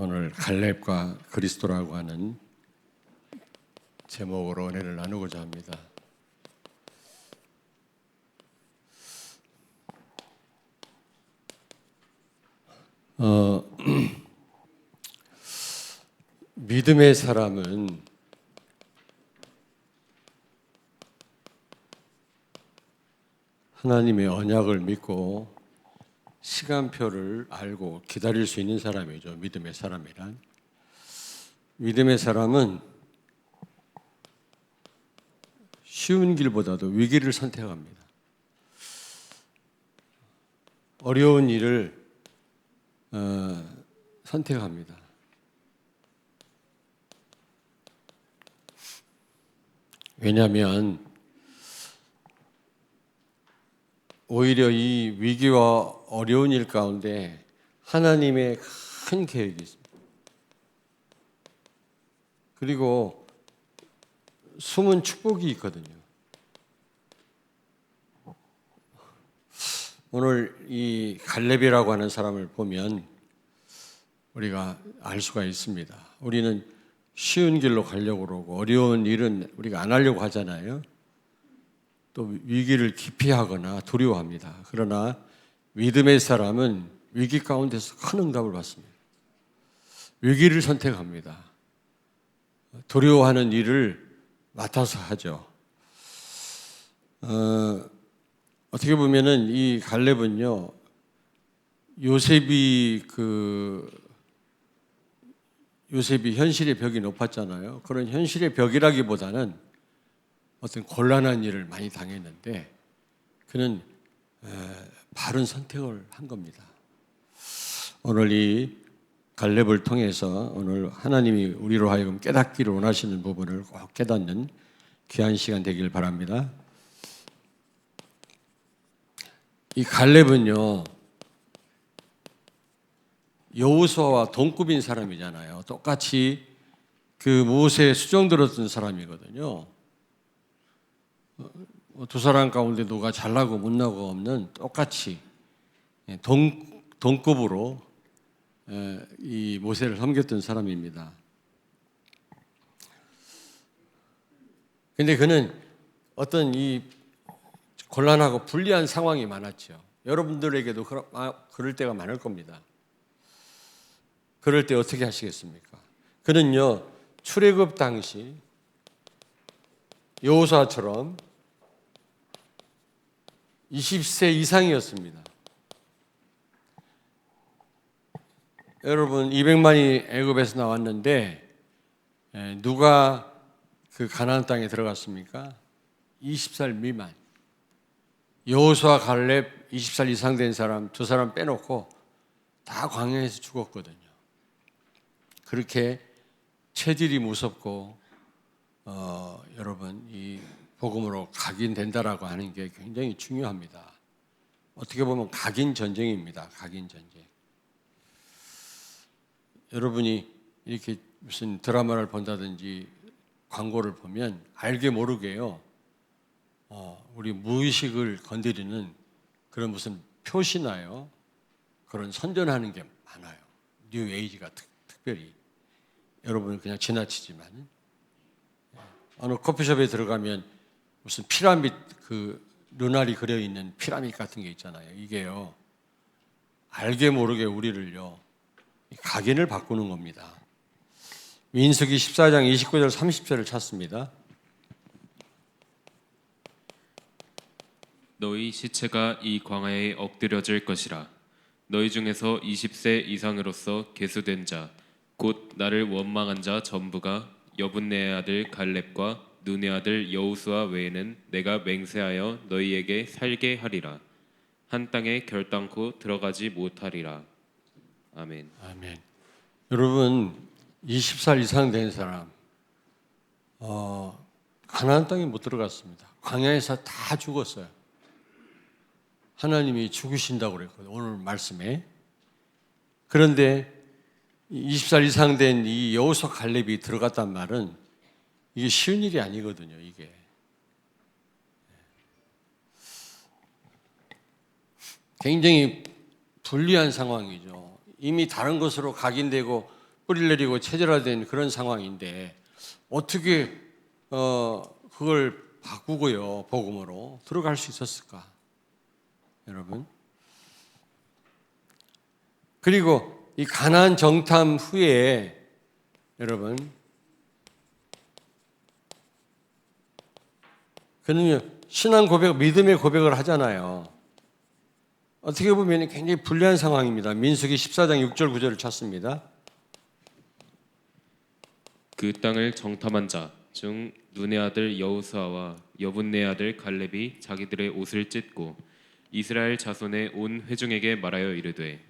오늘 갈렙과 그리스도라고 하는 제목으로 은혜를 나누고자 합니다. 믿음의 사람은 하나님의 언약을 믿고 시간표를 알고 기다릴 수 있는 사람이죠. 믿음의 사람이란. 믿음의 사람은 쉬운 길보다도 위기를 선택합니다. 어려운 일을 선택합니다. 왜냐하면 오히려 이 위기와 어려운 일 가운데 하나님의 큰 계획이 있습니다. 그리고 숨은 축복이 있거든요. 오늘 이 갈렙이라고 하는 사람을 보면 우리가 알 수가 있습니다. 우리는 쉬운 길로 가려고 그러고 어려운 일은 우리가 안 하려고 하잖아요. 또 위기를 기피하거나 두려워합니다. 그러나 믿음의 사람은 위기 가운데서 큰 응답을 받습니다. 위기를 선택합니다. 두려워하는 일을 맡아서 하죠. 어떻게 보면은 이 갈렙은요, 요셉이 현실의 벽이 높았잖아요. 그런 현실의 벽이라기보다는 어떤 곤란한 일을 많이 당했는데 그는 바른 선택을 한 겁니다. 오늘 이 갈렙을 통해서 오늘 하나님이 우리로 하여금 깨닫기를 원하시는 부분을 꼭 깨닫는 귀한 시간 되길 바랍니다. 이 갈렙은요, 여호수아와 동급인 사람이잖아요. 똑같이 그 모세의 수종 들었던 사람이거든요. 두 사람 가운데 누가 잘나고 못나고 없는 똑같이 동급으로 이 모세를 섬겼던 사람입니다. 그런데 그는 어떤 이 곤란하고 불리한 상황이 많았죠. 여러분들에게도 그럴 때가 많을 겁니다. 그럴 때 어떻게 하시겠습니까? 그는요, 출애굽 당시 여호수아처럼 20세 이상이었습니다. 여러분 200만이 애굽에서 나왔는데 누가 그 가나안 땅에 들어갔습니까? 20살 미만. 여호수아 갈렙 20살 이상 된 사람 두 사람 빼놓고 다 광야에서 죽었거든요. 그렇게 체질이 무섭고 여러분 이 복음으로 각인된다라고 하는 게 굉장히 중요합니다. 어떻게 보면 각인 전쟁입니다. 각인 전쟁. 여러분이 이렇게 무슨 드라마를 본다든지 광고를 보면 알게 모르게요, 우리 무의식을 건드리는 그런 무슨 표시나요? 그런 선전하는 게 많아요. 뉴 에이지가 특별히. 여러분은 그냥 지나치지만 어느 커피숍에 들어가면 무슨 피라밋 눈알이 그려 있는 피라밋 같은 게 있잖아요. 이게요, 알게 모르게 우리를요 각인을 바꾸는 겁니다. 민수기 14장 29절 30절을 찾습니다. 너희 시체가 이 광야에 엎드려질 것이라. 너희 중에서 20세 이상으로서 계수된 자 곧 나를 원망한 자 전부가 여분네의 아들 갈렙과 눈의 아들 여호수아 외에는 내가 맹세하여 너희에게 살게 하리라. 한 땅에 결단코 들어가지 못하리라. 아멘. 아멘. 여러분 20살 이상 된 사람 가나안 땅에 못 들어갔습니다. 광야에서 다 죽었어요. 하나님이 죽으신다고 그랬거든요. 오늘 말씀에. 그런데 20살 이상 된 이 여호수아 갈렙이 들어갔단 말은 이게 쉬운 일이 아니거든요. 이게. 굉장히 불리한 상황이죠. 이미 다른 것으로 각인되고 뿌리를 내리고 체질화된 그런 상황인데 어떻게 그걸 바꾸고요 복음으로 들어갈 수 있었을까, 여러분? 그리고 이 가나안 정탐 후에 여러분 그는요 신앙 고백, 믿음의 고백을 하잖아요. 어떻게 보면 굉장히 불리한 상황입니다. 민수기 14장 6절 9절을 찾습니다. 그 땅을 정탐한 자 중 눈의 아들 여호수아와 여분네 아들 갈렙이 자기들의 옷을 찢고 이스라엘 자손의 온 회중에게 말하여 이르되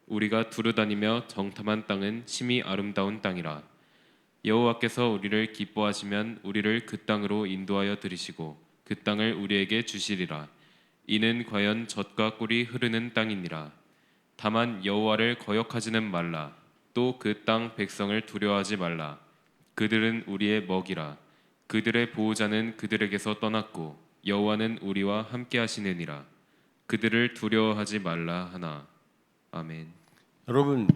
우리가 두루다니며 정탐한 땅은 심히 아름다운 땅이라. 여호와께서 우리를 기뻐하시면 우리를 그 땅으로 인도하여 들이시고 그 땅을 우리에게 주시리라. 이는 과연 젖과 꿀이 흐르는 땅이니라. 다만 여호와를 거역하지는 말라. 또 그 땅 백성을 두려워하지 말라. 그들은 우리의 먹이라. 그들의 보호자는 그들에게서 떠났고 여호와는 우리와 함께 하시느니라. 그들을 두려워하지 말라 하나. 아멘. 여러분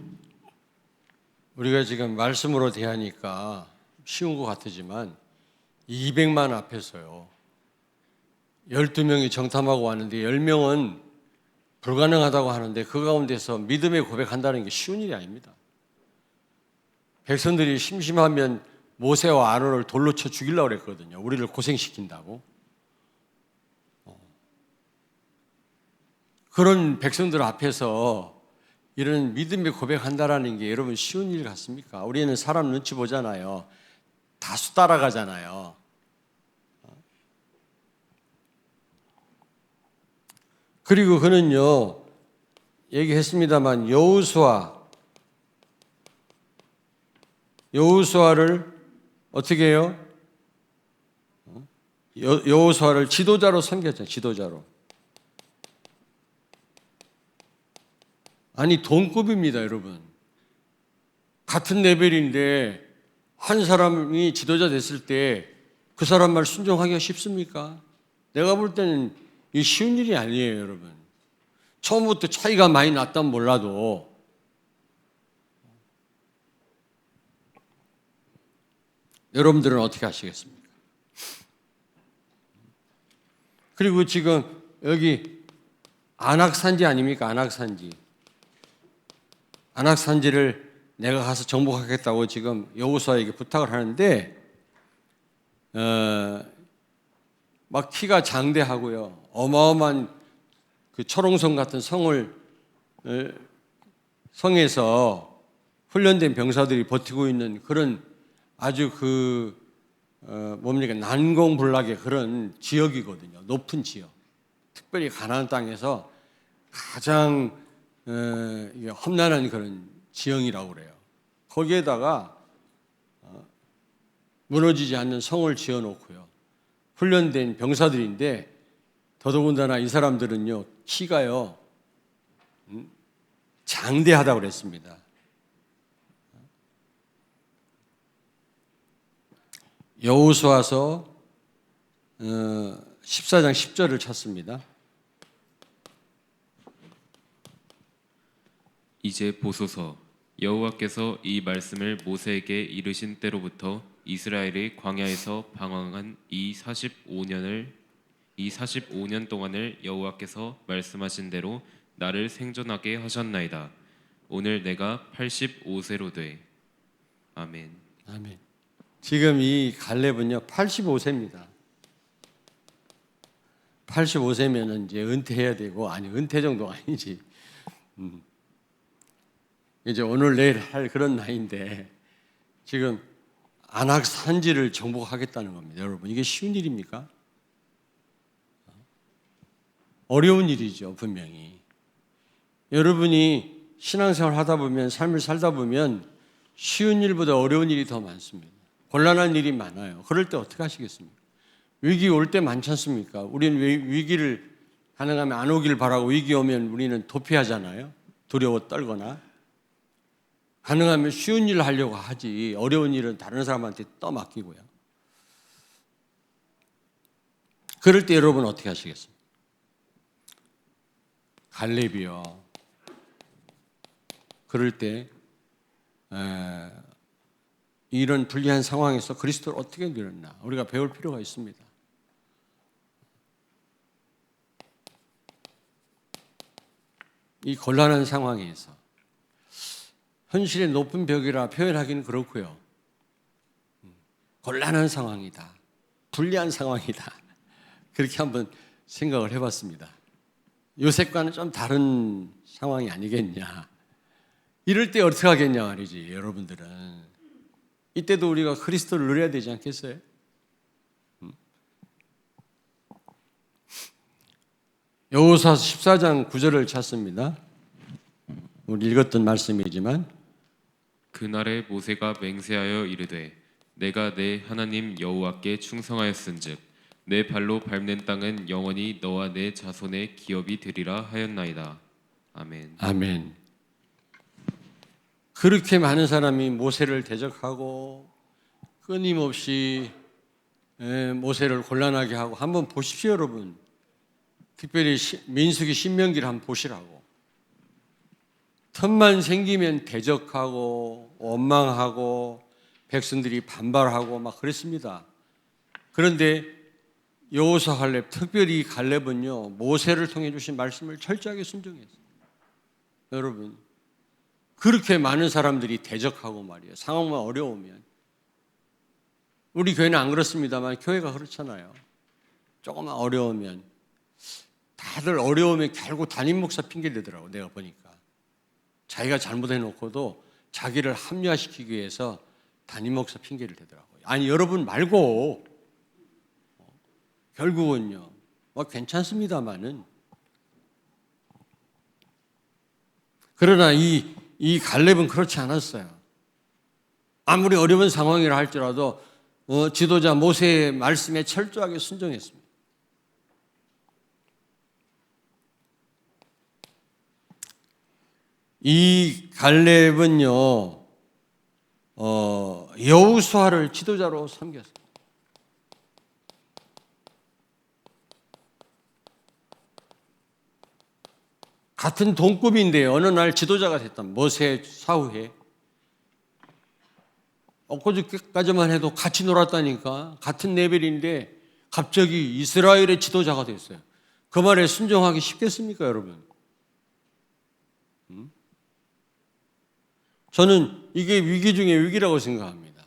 우리가 지금 말씀으로 대하니까 쉬운 것 같지만 200만 앞에서요 12명이 정탐하고 왔는데 10명은 불가능하다고 하는데 그 가운데서 믿음의 고백한다는 게 쉬운 일이 아닙니다. 백성들이 심심하면 모세와 아론을 돌로 쳐 죽이려고 그랬거든요. 우리를 고생시킨다고. 그런 백성들 앞에서 이런 믿음의 고백한다라는 게 여러분 쉬운 일 같습니까? 우리는 사람 눈치 보잖아요. 다수 따라가잖아요. 그리고 그는요 얘기했습니다만 여호수아를 어떻게 해요? 여호수아를 지도자로 섬겼잖아요. 지도자로. 아니 동급입니다, 여러분. 같은 레벨인데 한 사람이 지도자 됐을 때 그 사람 말 순종하기가 쉽습니까? 내가 볼 때는 이 쉬운 일이 아니에요, 여러분. 처음부터 차이가 많이 났다면 몰라도 여러분들은 어떻게 하시겠습니까? 그리고 지금 여기 안악산지 아닙니까? 안악산지를 내가 가서 정복하겠다고 지금 여호수아에게 부탁을 하는데 막 키가 장대하고요. 어마어마한 그 철옹성 같은 성에서 훈련된 병사들이 버티고 있는 그런 아주 뭡니까 난공불락의 그런 지역이거든요. 높은 지역. 특별히 가나안 땅에서 가장 험난한 그런 지형이라고 그래요. 거기에다가 무너지지 않는 성을 지어놓고요. 훈련된 병사들인데 더더군다나 이 사람들은요 키가요 장대하다고 그랬습니다. 여호수아서 14장 10절을 찾습니다. 이제 보소서 여호와께서 이 말씀을 모세에게 이르신 때로부터 이스라엘이 광야에서 방황한 이 45년 동안을 여호와께서 말씀하신 대로 나를 생존하게 하셨나이다. 오늘 내가 85세로 돼. 아멘. 아멘. 지금 이 갈렙은요 85세입니다. 85세면은 이제 은퇴해야 되고, 아니 은퇴 정도가 아니지. 이제 오늘 내일 할 그런 나이인데 지금 안악산지를 정복하겠다는 겁니다. 여러분 이게 쉬운 일입니까? 어려운 일이죠, 분명히. 여러분이 신앙생활 하다 보면, 삶을 살다 보면 쉬운 일보다 어려운 일이 더 많습니다. 곤란한 일이 많아요. 그럴 때 어떻게 하시겠습니까? 위기 올 때 많지 않습니까? 우리는 위기를 가능하면 안 오길 바라고 위기 오면 우리는 도피하잖아요. 두려워 떨거나. 가능하면 쉬운 일을 하려고 하지 어려운 일은 다른 사람한테 떠맡기고요. 그럴 때 여러분 어떻게 하시겠습니까? 갈렙이요. 그럴 때 이런 불리한 상황에서 그리스도를 어떻게 누렸나 우리가 배울 필요가 있습니다. 이 곤란한 상황에서 현실의 높은 벽이라 표현하기는 그렇고요. 곤란한 상황이다. 불리한 상황이다. 그렇게 한번 생각을 해봤습니다. 요셉과는 좀 다른 상황이 아니겠냐. 이럴 때 어떻게 하겠냐 말이지, 여러분들은. 이때도 우리가 그리스도를 누려야 되지 않겠어요? 여호수아서 14장 9절을 찾습니다. 우리 읽었던 말씀이지만 그날에 모세가 맹세하여 이르되 내가 내 하나님 여호와께 충성하였은즉 내 발로 밟는 땅은 영원히 너와 내 자손의 기업이 되리라 하였나이다. 아멘. 아멘. 그렇게 많은 사람이 모세를 대적하고 끊임없이 모세를 곤란하게 하고 한번 보십시오, 여러분. 특별히 민수기 신명기를 한번 보시라고. 틈만 생기면 대적하고 원망하고 백성들이 반발하고 막 그랬습니다. 그런데 여호수아 갈렙, 특별히 갈렙은요 모세를 통해 주신 말씀을 철저하게 순종했어요. 여러분, 그렇게 많은 사람들이 대적하고 말이에요. 상황만 어려우면. 우리 교회는 안 그렇습니다만 교회가 그렇잖아요. 조금만 어려우면 다들 어려우면 결국 담임 목사 핑계 대더라고. 내가 보니까 자기가 잘못해놓고도 자기를 합리화시키기 위해서 담임 목사 핑계를 대더라고요. 아니 여러분 말고 결국은요 괜찮습니다만은 그러나 이 갈렙은 그렇지 않았어요. 아무리 어려운 상황이라 할지라도 지도자 모세의 말씀에 철저하게 순종했습니다. 이 갈렙은요 여호수아를 지도자로 섬겼어요. 같은 동급인데 어느 날 지도자가 됐단 모세 사후에 엊그저께까지만 해도 같이 놀았다니까 같은 레벨인데 갑자기 이스라엘의 지도자가 됐어요. 그 말에 순종하기 쉽겠습니까, 여러분? 저는 이게 위기 중에 위기라고 생각합니다.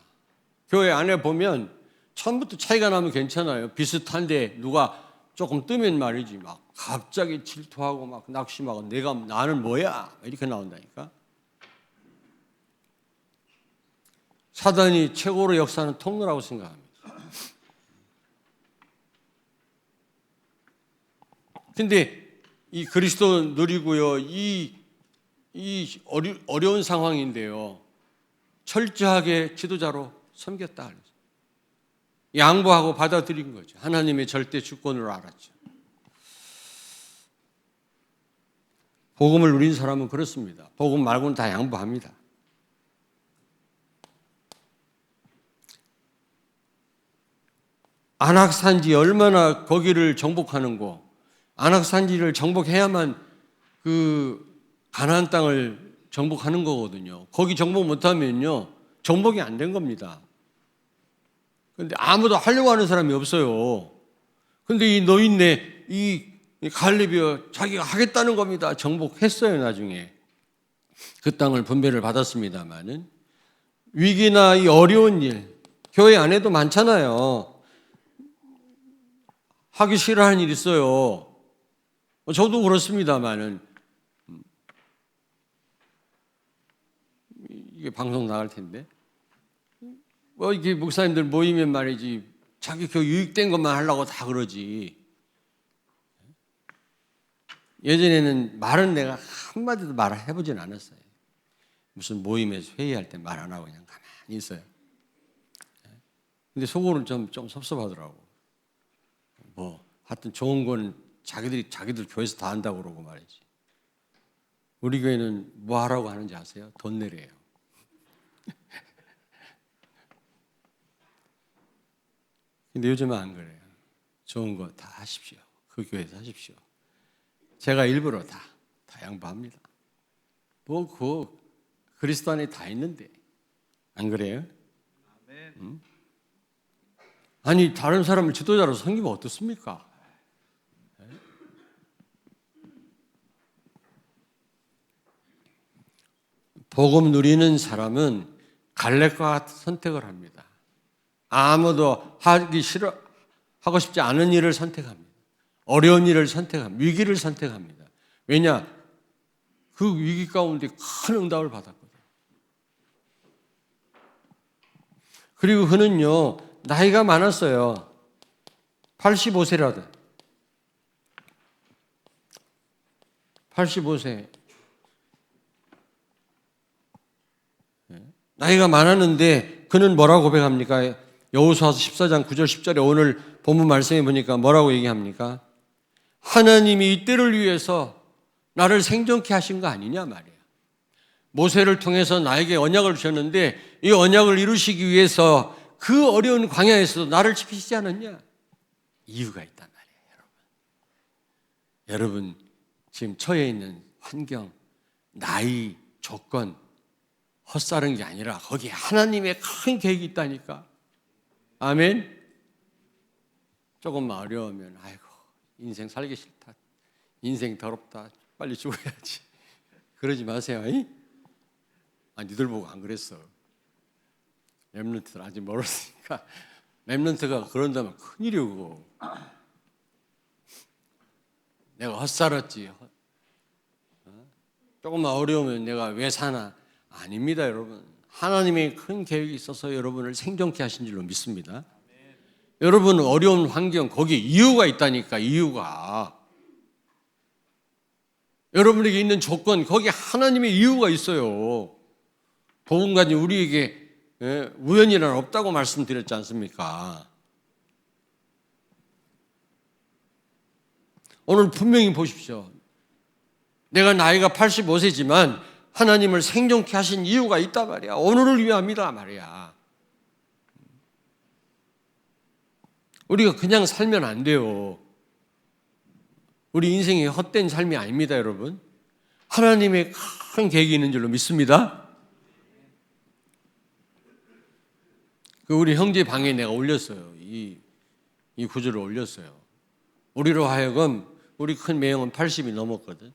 교회 안에 보면 처음부터 차이가 나면 괜찮아요. 비슷한데 누가 조금 뜨면 말이지 막 갑자기 질투하고 막 낙심하고 나는 뭐야 이렇게 나온다니까. 사단이 최고로 역사하는 통로라고 생각합니다. 근데 이 그리스도 누리고요 이 어려운 상황인데요 철저하게 지도자로 섬겼다. 양보하고 받아들인 거죠. 하나님의 절대 주권으로 알았죠. 복음을 누린 사람은 그렇습니다. 복음 말고는 다 양보합니다. 안악산지 얼마나 거기를 정복하는고 안악산지를 정복해야만 그 가나안 땅을 정복하는 거거든요. 거기 정복 못하면요 정복이 안 된 겁니다. 그런데 아무도 하려고 하는 사람이 없어요. 그런데 이 노인네 이 갈렙이요 자기가 하겠다는 겁니다. 정복했어요. 나중에 그 땅을 분배를 받았습니다만은 위기나 이 어려운 일 교회 안에도 많잖아요. 하기 싫어하는 일 있어요. 저도 그렇습니다만은 이게 방송 나갈 텐데 이게 목사님들 모이면 말이지 자기 그 유익된 것만 하려고 다 그러지. 예전에는 말은 내가 한마디도 말을 해보진 않았어요. 무슨 모임에서 회의할 때 말 안 하고 그냥 가만히 있어요. 근데 속으로는 좀 섭섭하더라고. 하여튼 좋은 건 자기들 교회에서 다 한다고 그러고 말이지. 우리 교회는 뭐 하라고 하는지 아세요? 돈 내래요. 근데 요즘은 안 그래요. 좋은 거 다 하십시오. 그 교회에서 하십시오. 제가 일부러 다 양보합니다. 그리스도 안에 다 있는데 안 그래요? 아니 다른 사람을 지도자로 섬기면 어떻습니까? 복음 누리는 사람은 갈렙과 같은 선택을 합니다. 아무도 하고 싶지 않은 일을 선택합니다. 어려운 일을 선택합니다. 위기를 선택합니다. 왜냐? 그 위기 가운데 큰 응답을 받았거든요. 그리고 그는요, 나이가 많았어요. 85세라도. 85세. 나이가 많았는데 그는 뭐라고 고백합니까? 여호수아서 14장 9절 10절에 오늘 본문 말씀해 보니까 뭐라고 얘기합니까? 하나님이 이 때를 위해서 나를 생존케 하신 거 아니냐 말이에요. 모세를 통해서 나에게 언약을 주셨는데 이 언약을 이루시기 위해서 그 어려운 광야에서도 나를 지키시지 않았냐? 이유가 있단 말이에요, 여러분. 여러분 지금 처해 있는 환경, 나이, 조건 헛사른 게 아니라 거기에 하나님의 큰 계획이 있다니까. 아멘. 조금만 어려우면 아이고 인생 살기 싫다. 인생 더럽다. 빨리 죽어야지. 그러지 마세요. 니들 보고 안 그랬어. 렘넌트들 아직 멀었으니까. 렘넌트가 그런다면 큰일이고. 내가 헛살았지. 조금만 어려우면 내가 왜 사나. 아닙니다, 여러분. 하나님의 큰 계획이 있어서 여러분을 생존케 하신 줄로 믿습니다. 여러분 어려운 환경 거기에 이유가 있다니까. 이유가 여러분에게 있는 조건 거기에 하나님의 이유가 있어요. 복음 가진 우리에게 우연이란 없다고 말씀드렸지 않습니까? 오늘 분명히 보십시오. 내가 나이가 85세지만 하나님을 생존케 하신 이유가 있단 말이야. 오늘을 위함이다 말이야. 우리가 그냥 살면 안 돼요. 우리 인생이 헛된 삶이 아닙니다, 여러분. 하나님의 큰 계획이 있는 줄로 믿습니다. 우리 형제 방에 내가 올렸어요. 이 구절을 올렸어요. 우리로 하여금 우리 큰 매형은 80이 넘었거든.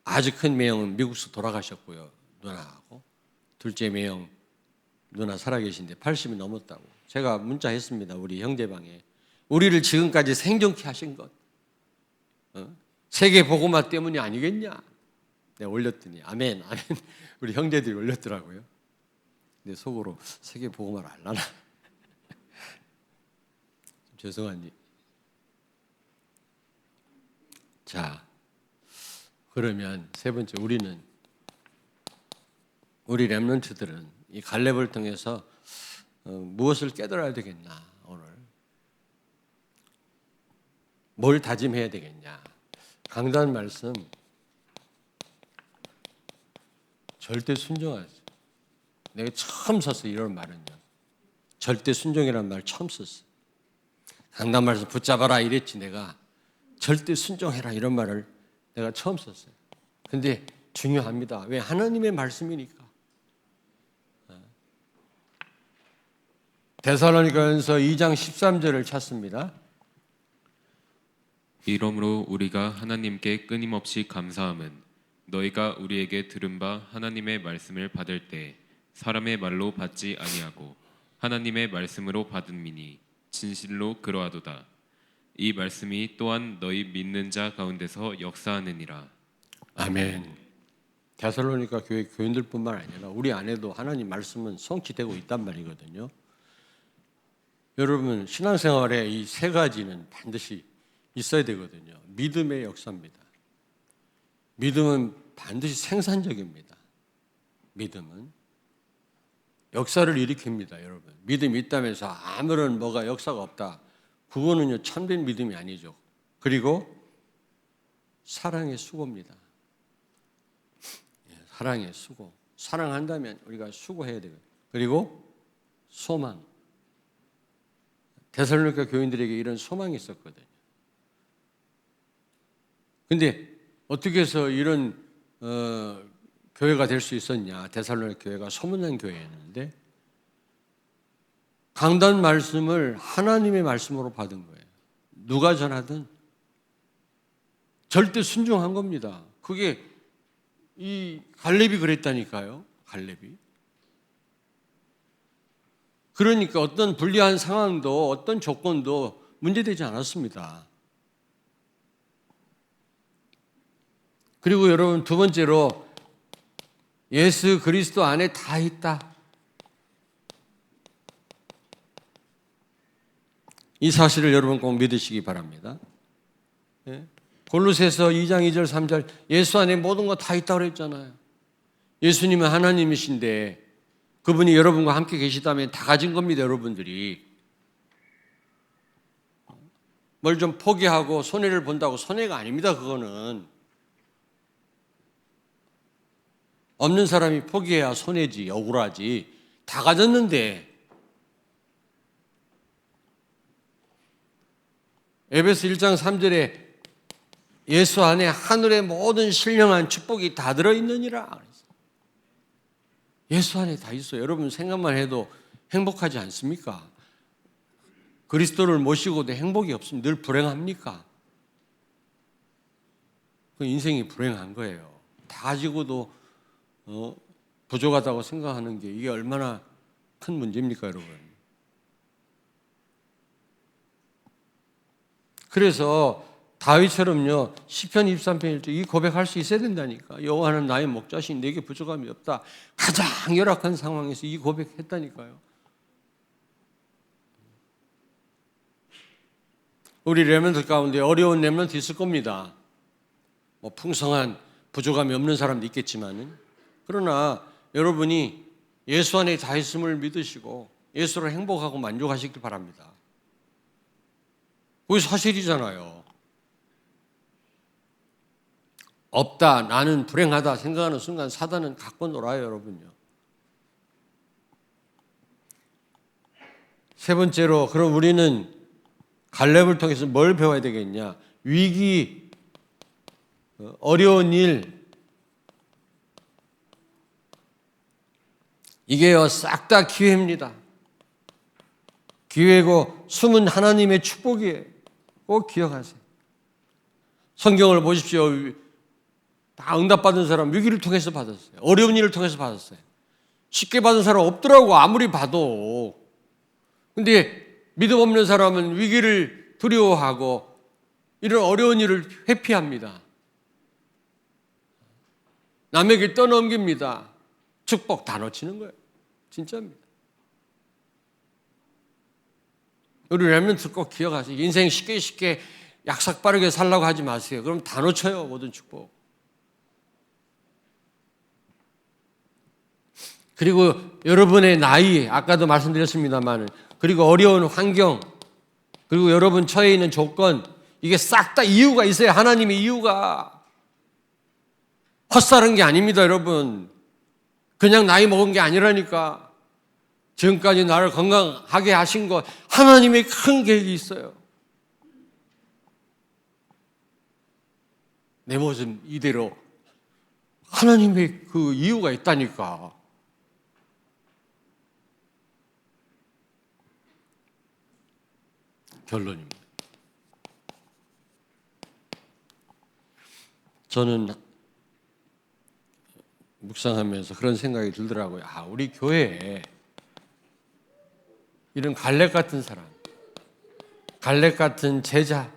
아주 큰 매형은 미국에서 돌아가셨고요. 누나하고. 둘째 매형 누나 살아계신데 80이 넘었다고. 제가 문자했습니다. 우리 형제방에. 우리를 지금까지 생존케 하신 것. 세계 복음화 때문이 아니겠냐. 내가 올렸더니 아멘 아멘. 우리 형제들이 올렸더라고요. 내 속으로 세계 복음화를 알라나. 죄송하니. 자, 그러면 세 번째 우리 렘넌트들은 이 갈렙을 통해서 무엇을 깨달아야 되겠나 오늘 뭘 다짐해야 되겠냐. 강단 말씀 절대 순종하지. 내가 처음 썼어 이런 말은요. 절대 순종이라는 말 처음 썼어. 강단 말씀 붙잡아라 이랬지 내가. 절대 순종해라 이런 말을 내가 처음 썼어요. 근데 중요합니다. 왜? 하나님의 말씀이니까. 데살로니가전서 2장 13절을 찾습니다. 이러므로 우리가 하나님께 끊임없이 감사함은 너희가 우리에게 들은 바 하나님의 말씀을 받을 때 사람의 말로 받지 아니하고 하나님의 말씀으로 받음이니 진실로 그러하도다. 이 말씀이 또한 너희 믿는 자 가운데서 역사하느니라. 아멘. 데살로니가 교회 교인들뿐만 아니라 우리 안에도 하나님 말씀은 성취되고 있단 말이거든요. 여러분 신앙생활에 이 세 가지는 반드시 있어야 되거든요. 믿음의 역사입니다. 믿음은 반드시 생산적입니다. 믿음은 역사를 일으킵니다, 여러분. 믿음이 있다면서 아무런 뭐가 역사가 없다. 그거는요 참된 믿음이 아니죠. 그리고 사랑의 수고입니다. 사랑의 수고. 사랑한다면 우리가 수고해야 되거든요. 그리고 소망. 데살로니가 교인들에게 이런 소망이 있었거든요. 근데 어떻게 해서 이런 교회가 될 수 있었냐? 데살로니가 교회가 소문난 교회였는데 강단 말씀을 하나님의 말씀으로 받은 거예요. 누가 전하든 절대 순종한 겁니다. 그게 이 갈렙이 그랬다니까요. 갈렙이. 그러니까 어떤 불리한 상황도 어떤 조건도 문제되지 않았습니다. 그리고 여러분 두 번째로 예수 그리스도 안에 다 있다. 이 사실을 여러분 꼭 믿으시기 바랍니다. 골로새서 2장 2절 3절 예수 안에 모든 거 다 있다고 그랬잖아요. 예수님은 하나님이신데 그분이 여러분과 함께 계시다면 다 가진 겁니다. 여러분들이 뭘 좀 포기하고 손해를 본다고 손해가 아닙니다. 그거는 없는 사람이 포기해야 손해지, 억울하지. 다 가졌는데 에베소 1장 3절에 예수 안에 하늘의 모든 신령한 축복이 다 들어있느니라. 예수 안에 다 있어요. 여러분 생각만 해도 행복하지 않습니까? 그리스도를 모시고도 행복이 없으면 늘 불행합니까? 그 인생이 불행한 거예요. 다 가지고도 부족하다고 생각하는 게 이게 얼마나 큰 문제입니까, 여러분? 그래서 다윗처럼요, 시편 23편 1절 이 고백할 수 있어야 된다니까. 여호와는 나의 목자신 내게 부족함이 없다. 가장 열악한 상황에서 이 고백했다니까요. 우리 렘넌트 가운데 어려운 렘넌트 있을 겁니다. 뭐 풍성한 부족함이 없는 사람도 있겠지만은, 그러나 여러분이 예수 안에 다 있음을 믿으시고 예수로 행복하고 만족하시길 바랍니다. 그게 사실이잖아요. 없다, 나는 불행하다 생각하는 순간 사단은 갖고 놀아요, 여러분요. 세 번째로, 그럼 우리는 갈렙을 통해서 뭘 배워야 되겠냐? 위기, 어려운 일, 이게요 싹 다 기회입니다. 기회고 숨은 하나님의 축복이에요. 꼭 기억하세요. 성경을 보십시오. 다 응답받은 사람 위기를 통해서 받았어요. 어려운 일을 통해서 받았어요. 쉽게 받은 사람 없더라고, 아무리 봐도. 근데 믿음 없는 사람은 위기를 두려워하고 이런 어려운 일을 회피합니다. 남에게 떠넘깁니다. 축복 다 놓치는 거예요. 진짜입니다. 우리 렘넌트 꼭 기억하세요. 인생 쉽게 약삭 빠르게 살라고 하지 마세요. 그럼 다 놓쳐요, 모든 축복. 그리고 여러분의 나이, 아까도 말씀드렸습니다만, 그리고 어려운 환경, 그리고 여러분 처해 있는 조건, 이게 싹 다 이유가 있어요. 하나님의 이유가. 헛살은 게 아닙니다, 여러분. 그냥 나이 먹은 게 아니라니까. 지금까지 나를 건강하게 하신 것, 하나님의 큰 계획이 있어요. 내 모습 이대로 하나님의 그 이유가 있다니까. 결론입니다. 저는 묵상하면서 그런 생각이 들더라고요. 우리 교회에 이런 갈렙 같은 사람, 갈렙 같은 제자,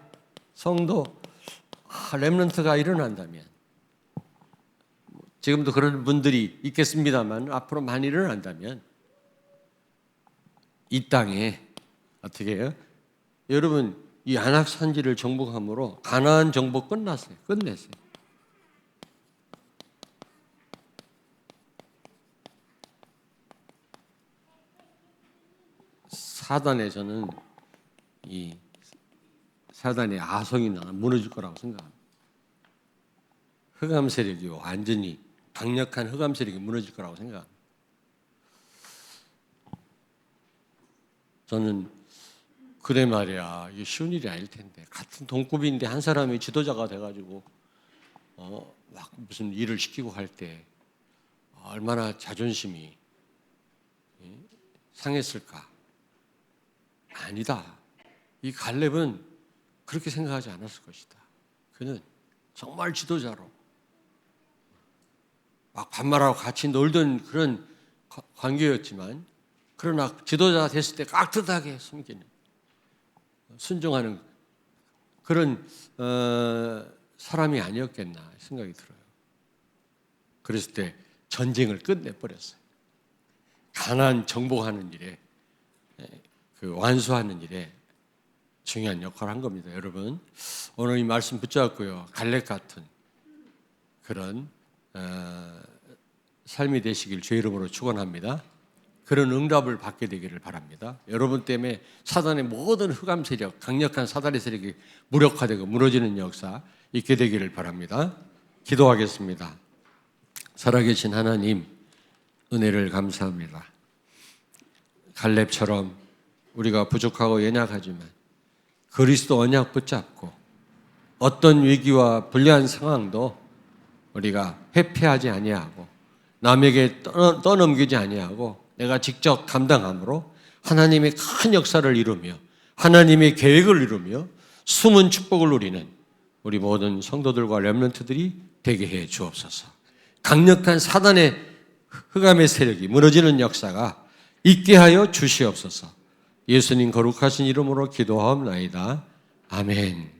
성도, 렘넌트가 일어난다면, 지금도 그런 분들이 있겠습니다만 앞으로 많이 일어난다면 이 땅에 어떻게 해요? 여러분, 이 안악산지를 정복함으로 가나안 정복 끝냈어요. 사단에서는 이 사단의 아성이 무너질 거라고 생각합니다. 흑암 세력이 완전히 강력한 흑암 세력이 무너질 거라고 생각합니다. 저는 그래 말이야, 이게 쉬운 일이 아닐 텐데, 같은 동급인데 한 사람이 지도자가 돼가지고 막 무슨 일을 시키고 할 때 얼마나 자존심이 상했을까? 아니다. 이 갈렙은 그렇게 생각하지 않았을 것이다. 그는 정말 지도자로 막 반말하고 같이 놀던 그런 관계였지만, 그러나 지도자가 됐을 때 깍듯하게 숨기는, 순종하는 그런 사람이 아니었겠나 생각이 들어요. 그랬을 때 전쟁을 끝내버렸어요. 가나안 정복하는 일에, 그 완수하는 일에 중요한 역할을 한 겁니다. 여러분, 오늘 이 말씀 붙잡고요, 갈렙 같은 그런 삶이 되시길 주의 이름으로 축원합니다. 그런 응답을 받게 되기를 바랍니다. 여러분 때문에 사단의 모든 흑암 세력, 강력한 사단의 세력이 무력화되고 무너지는 역사 있게 되기를 바랍니다. 기도하겠습니다. 살아계신 하나님, 은혜를 감사합니다. 갈렙처럼 우리가 부족하고 연약하지만 그리스도 언약 붙잡고 어떤 위기와 불리한 상황도 우리가 회피하지 아니하고 남에게 떠넘기지 아니하고 내가 직접 감당함으로 하나님의 큰 역사를 이루며 하나님의 계획을 이루며 숨은 축복을 누리는 우리 모든 성도들과 렘넌트들이 되게 해 주옵소서. 강력한 사단의 흑암의 세력이 무너지는 역사가 있게 하여 주시옵소서. 예수님 거룩하신 이름으로 기도하옵나이다. 아멘.